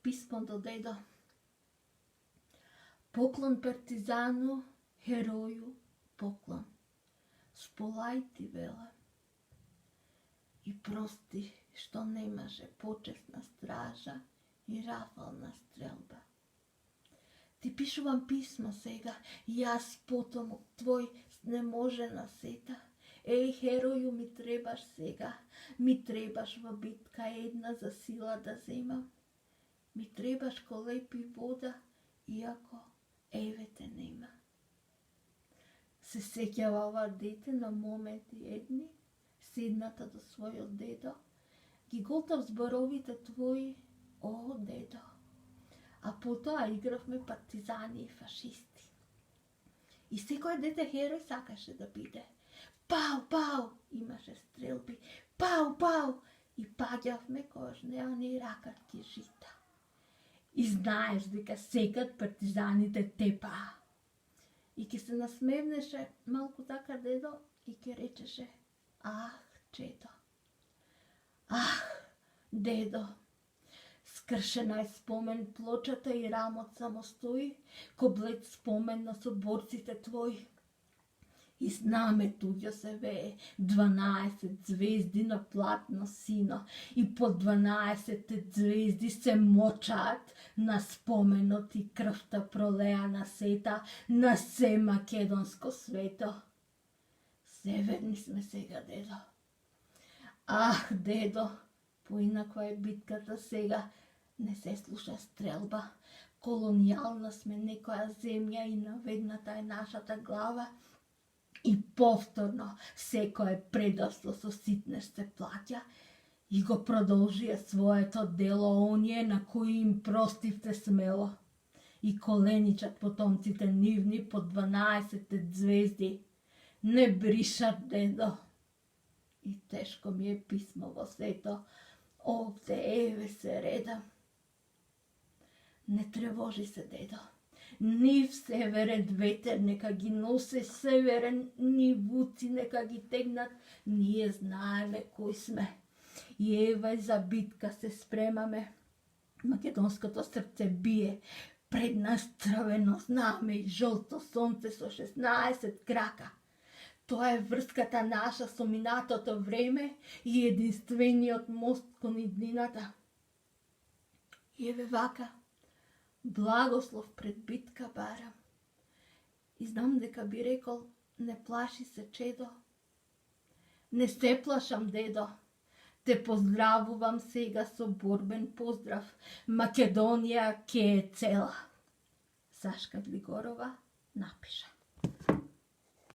Писмо до дедо. Поклон партизану, heroju, poklon. Sполај ти вела. И прости што немаше почесна стража и рафална стрелба. Ти пишувам писмо сега, јас потомок твој снеможена сета. Еј, heroju, ми требаш сега, ми требаш во битка една за сила да земам. Ми требаш ко лепи вода, иако еве те нема. Се сеќава ова дете на моменти едни, седната до својот дедо, ги готав зборовите твои, о дедо. А потоа игравме партизани и фашисти. И секој дете херој сакаше да биде. Пау, пау, имаше стрелби, пау, пау, и паѓавме којаш неа ни ракатки жита. И знаеш дека секад партизаните тепаа. И ке се насмевнеше малку така дедо и ке речеше: ах, чедо, ах, дедо, скршена е спомен плочата и рамот само стои, ко блед спомен на соборците твои. И знамето ќе се вее 12 звезди на платно сино, и по 12 звезди се мочаат на споменот и крвта пролеа на сета, на се македонско свето. Северни сме сега, дедо. Ах, дедо, поинаква е битката сега, не се слуша стрелба. Колонијална сме некоја земја и наведната е нашата глава. И повторно секое предавство со ситнеш се плаќа и го продолжија своето дело оние на кои им простивте смело. И коленичат потомците нивни по 12 звезди. Не бришат, дедо. И тешко ми е писмо во сето, овде еве се редам. Не тревожи се, дедо. Нив северен ветер нека ги носи северен, ни вуци нека ги тегнат, ние знаеме кои сме. И ева за битка се спремаме. Македонското срце бие, пред нас црвено знаме и жолто сонце со 16 крака. Тоа е врската наша со минатото време и единствениот мост кон иднината. И еве вака, благослов пред битка барам. И знам дека би рекол: не плаши се, чедо. Не се плашам, дедо. Те поздравувам сега со борбен поздрав. Македонија ке е цела. Сашка Глигорова напиша.